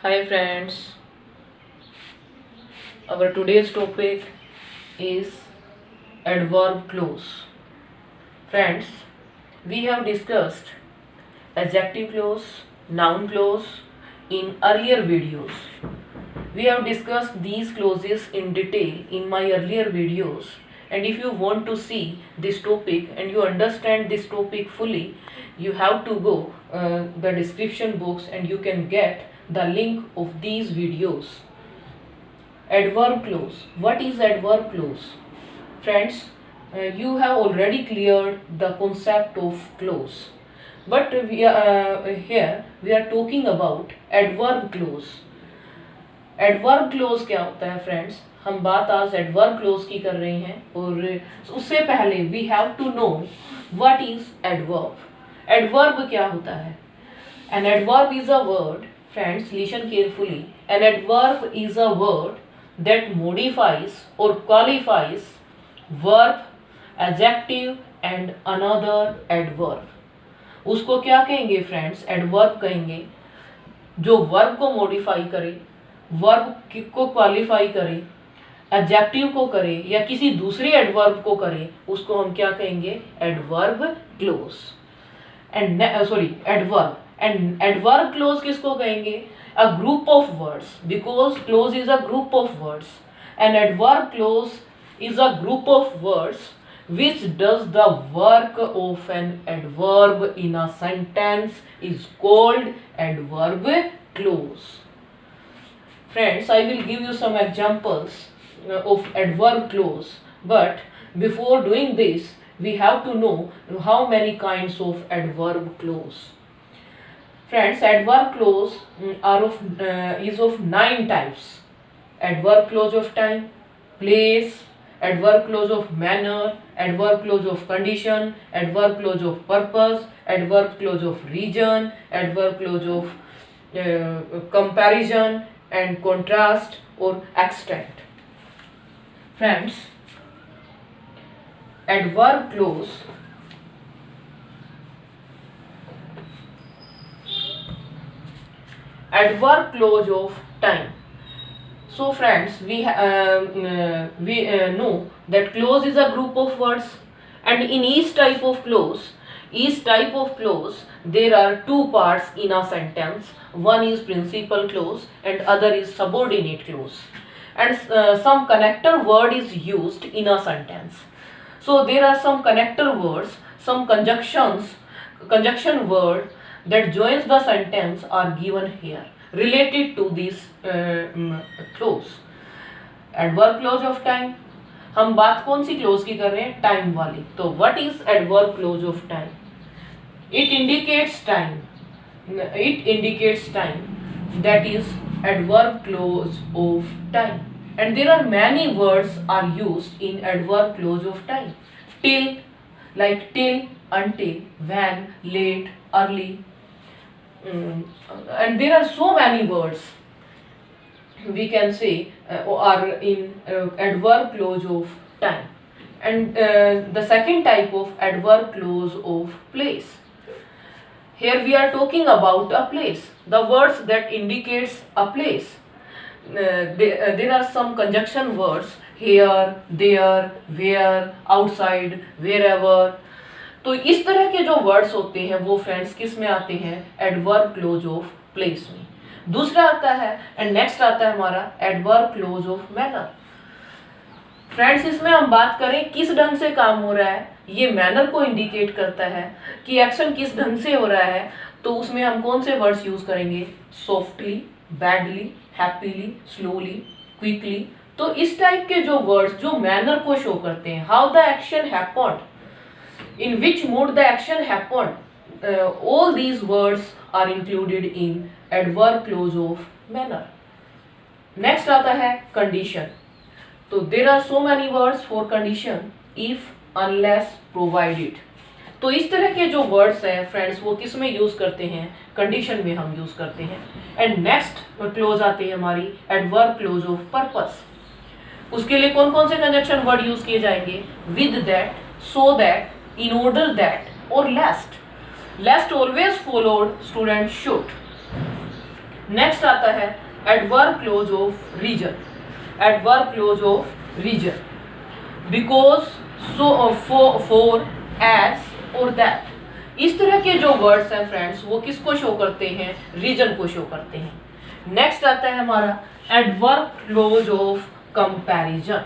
Hi friends, our today's topic is adverb clause. Friends, we have discussed adjective clause, noun clause in earlier videos. We have discussed these clauses in detail in my earlier videos, and if you want to see this topic and you understand this topic fully, you have to go the description box and you can get the link of these videos. Adverb clause. What is adverb clause? Friends, you have already cleared the concept of clause. But here we are talking about adverb clause. Adverb close क्या होता है friends? हम बात आज adverb close की कर रहे हैं और उससे पहले we have to know what is adverb. Adverb क्या होता है? An adverb is a word, friends listen carefully, an adverb is a word that modifies और qualifies verb, adjective and another adverb. उसको क्या कहेंगे फ्रेंड्स? एडवर्ब कहेंगे. जो verb को मॉडिफाई करे, वर्ब को क्वालिफाई करे, एडजेक्टिव को करे या किसी दूसरे एडवर्ब को करे, उसको हम क्या कहेंगे? Adverb close. And adverb. And adverb close किसको कहेंगे? A group of words, because close is a group of words. An adverb close is a group of words which does the work of an adverb in a sentence is called adverb clause. Friends, I will give you some examples of adverb clause, but before doing this we have to know how many kinds of adverb clause. Friends, adverb clause is of 9 types. Adverb clause of time, place, adverb clause of manner, adverb clause of condition, adverb clause of purpose, adverb clause of region, adverb clause of comparison and contrast or extent. Friends, adverb clause of time. So friends, we know that clause is a group of words, and in each type of clause there are two parts in a sentence. One is principal clause and other is subordinate clause, and some connector word is used in a sentence. So there are some connector words, some conjunction word that joins the sentence are given here related to this clause. Adverb clause of time. हम बात कौन सी close की कर रहे हैं? Time वाली. तो what is adverb clause of time? It indicates time. That is adverb clause of time. And there are many words are used in adverb clause of time. Till, like till, until, when, late, early, and there are so many words we can say are in adverb clause of time. And the second type of adverb clause of place. Here we are talking about a place, the words that indicates a place. There are some conjunction words here, there, where, outside, wherever. तो इस तरह के जो words होते हैं वो friends किस में आते हैं? एडवर्ब क्लोज ऑफ प्लेस में. दूसरा आता है एंड नेक्स्ट आता है हमारा adverb clause of manner. Friends, इसमें हम बात करें किस ढंग से काम हो रहा है. ये मैनर को इंडिकेट करता है कि एक्शन किस ढंग से हो रहा है. तो उसमें हम कौन से वर्ड्स यूज करेंगे? Softly, badly, happily, slowly, quickly. तो इस टाइप के जो वर्ड्स जो मैनर को शो करते हैं, how the action happened, in which mode the action happened, all these words are included in adverb clause of manner. Next आता है condition. तो there are so many words for condition, if, unless, provided. तो इस तरह के जो words हैं friends वो किस में यूज करते हैं? कंडीशन में हम यूज करते हैं. एंड नेक्स्ट क्लोज आते हैं हमारी एडवर्ब क्लोज ऑफ पर्पस. उसके लिए कौन कौन से कंजक्शन वर्ड यूज किए जाएंगे? With that, so that, in order that or lest. Lest always followed student should. Next आता है adverb clause of reason. Adverb clause of reason, because, so, for, as और दैट। इस तरह के जो words हैं फ्रेंड्स वो किसको शो करते हैं? रीजन को शो करते हैं। नेक्स्ट आता है हमारा adverb clause of comparison.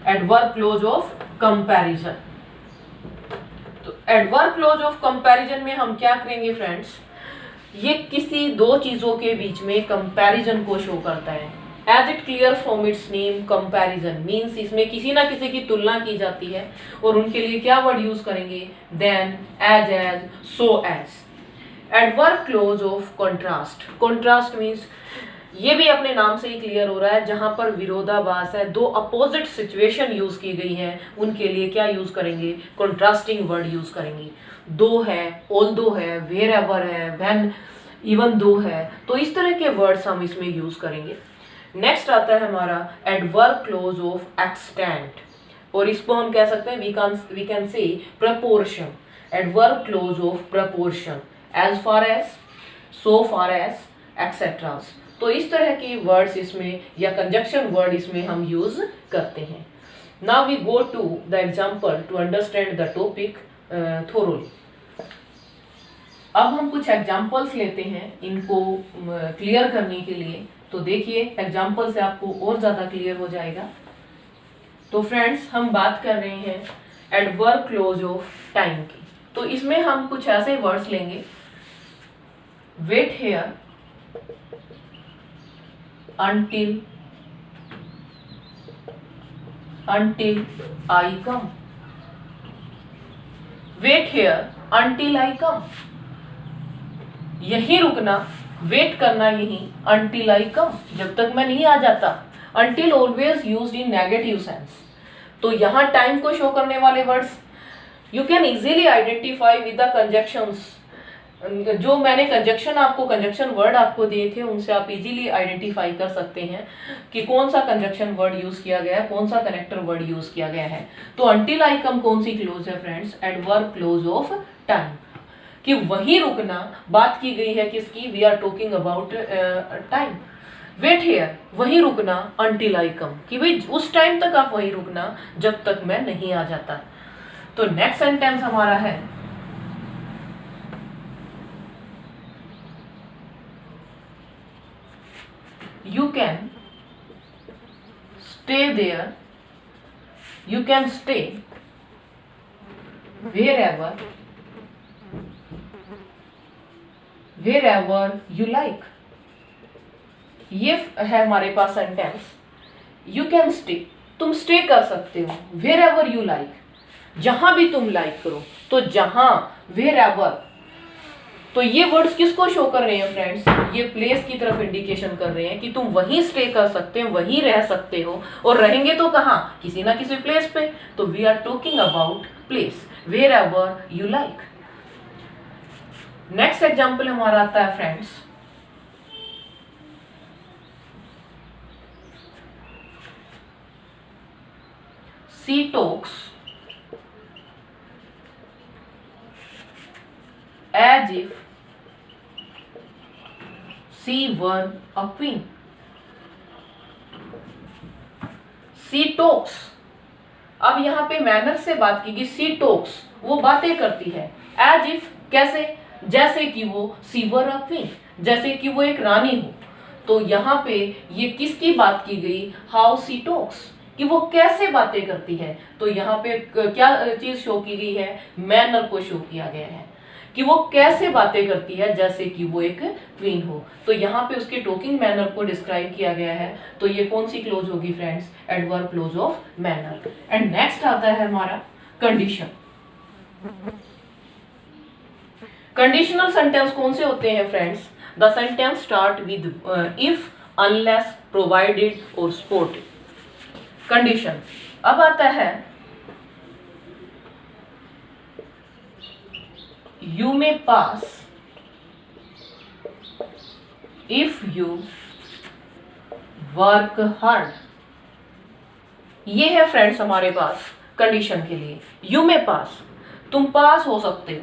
Adverb clause of comparison, तो एडवर्ब क्लोज ऑफ कंपैरिजन में हम क्या करेंगे फ्रेंड्स, ये किसी दो चीजों के बीच में कंपैरिजन को शो करता है। As it clear from its name, comparison means इसमें किसी ना किसी की तुलना की जाती है और उनके लिए क्या वर्ड यूज करेंगे? Then, as, so as. Adverb clause of contrast. Contrast means ये भी अपने नाम से ही क्लियर हो रहा है, जहां पर विरोधाभास है, दो अपोजिट सिचुएशन यूज की गई है, उनके लिए क्या यूज करेंगे? कॉन्ट्रास्टिंग वर्ड यूज करेंगे। दो है, ऑल्दो है, वेयरएवर है, व्हेन, इवन दो है, तो इस तरह के वर्ड्स हम इसमें यूज करेंगे। नेक्स्ट आता है हमारा एडवर्ब क्लोज ऑफ एक्सटेंट, और इसको हम कह सकते हैं we can say proportion. Adverb clause of proportion, as far as, so far as, etcetera. तो इस तरह के वर्ड्स इसमें या कंजक्शन वर्ड इसमें हम यूज करते हैं। Now we go to the example to understand the topic thoroughly. अब हम कुछ एग्जाम्पल्स लेते हैं इनको क्लियर करने के लिए। तो देखिए एग्जाम्पल से आपको और ज़्यादा क्लियर हो जाएगा। तो फ्रेंड्स हम बात कर रहे हैं एडवर्ब क्लोज ऑफ टाइम की। तो इसमें हम कुछ ऐसे वर्ड्स लेंगे, wait here, until I come, wait here until I come। यही रुकना, वेट करना यही, until I come, जब तक मैं नहीं आ जाता। until always used in negative sense। तो यहाँ टाइम को शो करने वाले words you can easily identify with the conjunctions। जो मैंने कंजक्शन वर्ड आपको दिए थे उनसे आप इजीली आइडेंटिफाई कर सकते हैं कि कौन सा कंजक्शन वर्ड यूज किया गया है, कौन सा कनेक्टर वर्ड यूज किया गया है। तो अंटिल आई कम कौन सी क्लोज है friends? Adverb clause of time, कि वही रुकना बात की गई है किसकी? We are talking about time. Wait here, वही रुकना, अंटिल आई कम, कि भाई उस टाइम तक आप वही रुकना जब तक मैं नहीं आ जाता। तो नेक्स्ट सेंटेंस हमारा है you can stay there, you can stay wherever you like। ये है हमारे पास सेंटेंस, you can stay, तुम स्टे कर सकते हो, wherever you like, जहां भी तुम लाइक करो। तो जहां, wherever, तो ये वर्ड्स किसको शो कर रहे हैं फ्रेंड्स? ये प्लेस की तरफ इंडिकेशन कर रहे हैं कि तुम वहीं स्टे कर सकते हो, वहीं रह सकते हो, और रहेंगे तो कहाँ? किसी ना किसी प्लेस पे। तो we are talking about place, wherever you like. Next example हमारा आता है friends, she talks as if she were a queen। she talks, अब यहाँ पे मैनर से बात की गई। she talks, वो बातें करती है। as if, कैसे? जैसे कि वो she were a queen, जैसे कि वो एक रानी हो। तो यहाँ पे ये किसकी बात की गई? how she talks, कि वो कैसे बातें करती है। तो यहाँ पे क्या चीज शो की गई है? मैनर को शो किया गया है कि वो कैसे बातें करती है जैसे कि वो एक क्वीन हो। तो यहाँ पे उसके टॉकिंग मैनर को डिस्क्राइब किया गया है। तो ये कौन सी क्लोज होगी friends? Adverb clause of manner. And next आता है हमारा कंडीशन। कंडीशनल सेंटेंस कौन से होते हैं friends? The sentence start with if, unless, provided और सपोर्टेड। कंडीशन। अब आता है you may pass if you work hard। ये है फ्रेंड्स हमारे पास कंडीशन के लिए। you may pass, तुम पास हो सकते हो।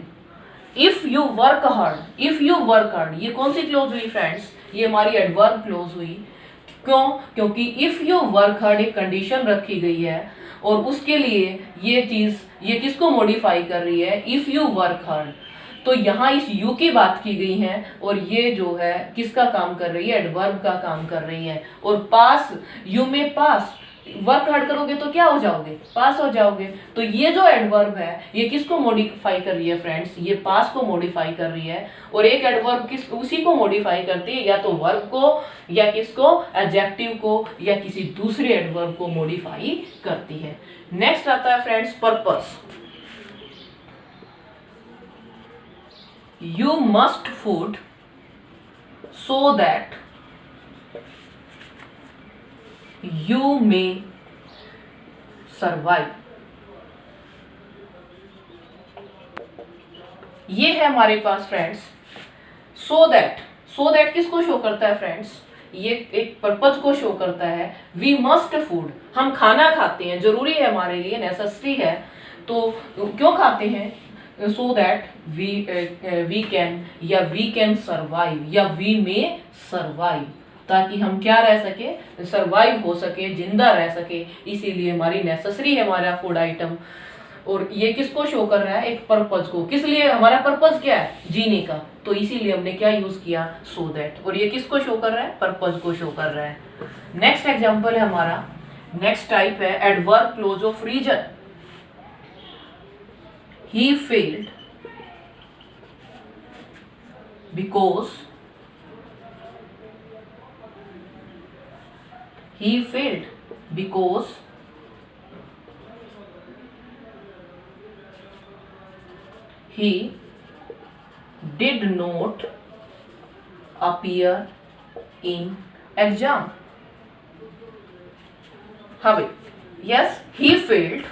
if you work hard, if you work hard, ये कौन सी क्लोज हुई फ्रेंड्स? ये हमारी एडवर्ब क्लोज हुई। क्यों? क्योंकि इफ यू वर्क हार्ड एक कंडीशन रखी गई है और उसके लिए ये चीज ये किसको मॉडिफाई कर रही है, इफ यू वर्क हार्ड। तो यहाँ इस यू की बात की गई है और ये जो है किसका काम कर रही है, एडवर्ब का काम कर रही है। और पास, यू में पास, वर्क हार्ड करोगे तो क्या हो जाओगे, पास हो जाओगे। तो ये जो एडवर्ब है ये किसको मॉडिफाई कर रही है फ्रेंड्स, ये पास को मॉडिफाई कर रही है। और एक एडवर्ब किस उसी को मॉडिफाई करती है, या तो वर्ब को, या किसको, एडजेक्टिव को, या किसी दूसरे एडवर्ब को मॉडिफाई करती है। नेक्स्ट आता है friends purpose. You must food so that you may survive। ये है हमारे पास friends so that। so that किसको शो करता है फ्रेंड्स, ये एक पर्पज को शो करता है। we must food, हम खाना खाते हैं, जरूरी है हमारे लिए, नेसेसरी है। तो क्यों खाते हैं, so that we can, या we can survive, या we may survive, ताकि हम क्या रह सके, सरवाइव हो सके, जिंदा रह सके। इसीलिए हमारी नेसेसरी है हमारा फूड आइटम। और ये किसको शो कर रहा है, एक पर्पज को। किस लिए, हमारा पर्पज क्या है, जीने का। तो इसीलिए हमने क्या यूज किया, so that। और ये किसको शो कर रहा है, पर्पज को शो कर रहा है। नेक्स्ट एग्जाम्पल है हमारा, नेक्स्ट टाइप है adverb clause of reason. He failed because he failed because he did not appear in exam। हाँ भाई, yes, he failed,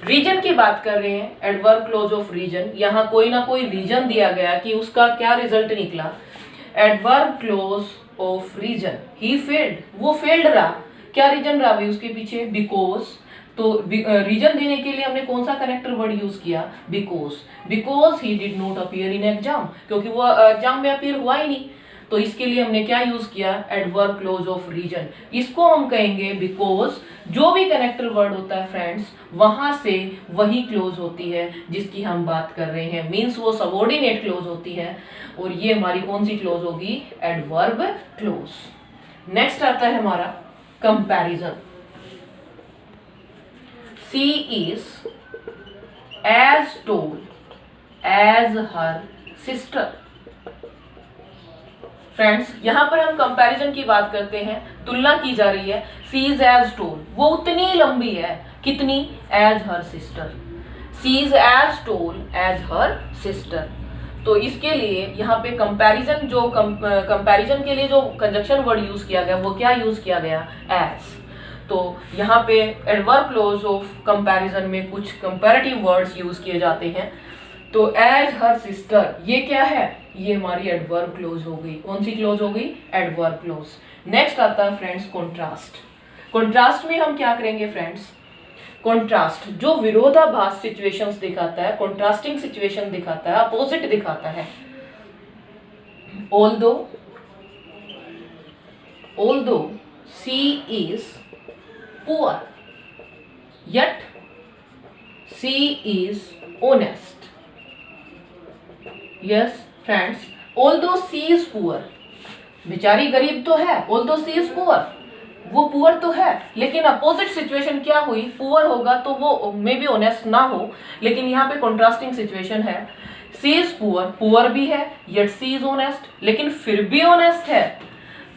रीजन की बात कर रहे हैं, एडवर्ब क्लोज ऑफ रीजन। यहाँ कोई ना कोई रीजन दिया गया कि उसका क्या रिजल्ट निकला। Adverb clause of reason, he failed, वो फेल्ड रहा। क्या रीजन रहा भाई उसके पीछे, बिकॉज। तो रीजन देने के लिए हमने कौन सा कनेक्टर वर्ड यूज किया, because. Because he did not appear in exam, क्योंकि वो एग्जाम में अपीयर हुआ ही नहीं। तो इसके लिए हमने क्या यूज किया, एडवर्ब क्लोज ऑफ रीजन। इसको हम कहेंगे बिकॉज। जो भी कनेक्टर वर्ड होता है फ्रेंड्स, वहां से वही क्लोज होती है जिसकी हम बात कर रहे हैं, मींस वो सबऑर्डिनेट क्लोज होती है। और ये हमारी कौन सी क्लोज होगी, एडवर्ब क्लोज। नेक्स्ट आता है हमारा comparison. She is as tall as her sister. Friends, यहाँ पर हम कंपैरिजन की बात करते हैं, तुलना की जा रही है। सी इज एज टोल, वो उतनी लंबी है, कितनी, as her sister. She is as tall as her sister. तो इसके लिए यहाँ पे कंपैरिजन, जो कंपैरिजन के लिए जो कंजक्शन वर्ड यूज किया गया वो क्या यूज किया गया, एज। तो यहाँ पे एडवर्ब क्लोज ऑफ कंपैरिजन में कुछ कंपैरेटिव वर्ड्स यूज किए जाते हैं। तो एज हर सिस्टर, ये क्या है, ये हमारी एडवर्ब क्लोज हो गई। कौन सी क्लोज हो गई, एडवर्ब क्लोज। नेक्स्ट आता है फ्रेंड्स कॉन्ट्रास्ट। कॉन्ट्रास्ट में हम क्या करेंगे फ्रेंड्स, कॉन्ट्रास्ट जो विरोधाभास सिचुएशंस दिखाता है, कॉन्ट्रास्टिंग सिचुएशन दिखाता है, अपोजिट दिखाता है। although she is poor yet she is honest। yes friends, although she is poor, बेचारी गरीब तो है, although she is poor, वो पुअर तो है, लेकिन अपोजिट सिचुएशन क्या हुई, पुअर होगा तो वो मे बी ऑनेस्ट ना हो। लेकिन यहाँ पे कॉन्ट्रास्टिंग सिचुएशन है, सी इज पुअर, पुअर भी है, येट सी इज ऑनेस्ट, लेकिन फिर भी ऑनेस्ट है।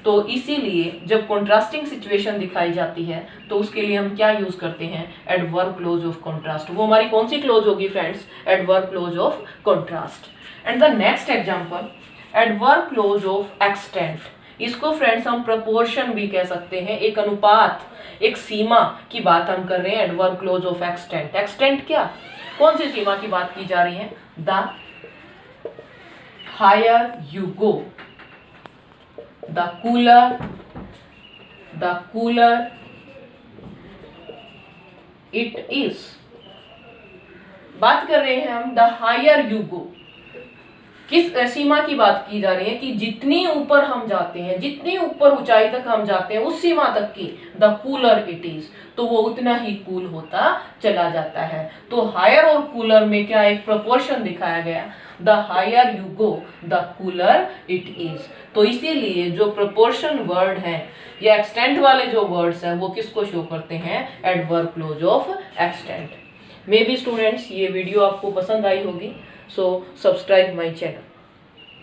तो इसीलिए जब कॉन्ट्रास्टिंग सिचुएशन दिखाई जाती है तो उसके लिए हम क्या यूज करते हैं, एडवर्ब क्लोज ऑफ कॉन्ट्रास्ट। वो हमारी कौन सी क्लोज होगी friends, adverb clause of contrast. And the next example, adverb clause of extent. इसको फ्रेंड्स हम प्रपोर्शन भी कह सकते हैं, एक अनुपात, एक सीमा की बात हम कर रहे हैं। Adverb clause of extent. Extent क्या, कौन सी सीमा की बात की जा रही है, the higher you go, the cooler it is. बात कर रहे हैं हम द हायर यू गो। किस सीमा की बात की जा रही है कि जितनी ऊपर हम जाते हैं, जितनी ऊपर ऊंचाई तक हम जाते हैं, उस सीमा तक की द कूलर इट इज, तो वो उतना ही कूल होता चला जाता है। तो हायर और कूलर में क्या एक प्रोपोर्शन दिखाया गया, the higher you go the cooler it is. तो इसीलिए जो प्रोपोर्शन वर्ड है या एक्सटेंट वाले जो वर्ड्स हैं वो किसको शो करते हैं, adverb clause of extent. May be students ये वीडियो आपको पसंद आई होगी, सो सब्सक्राइब माई चैनल।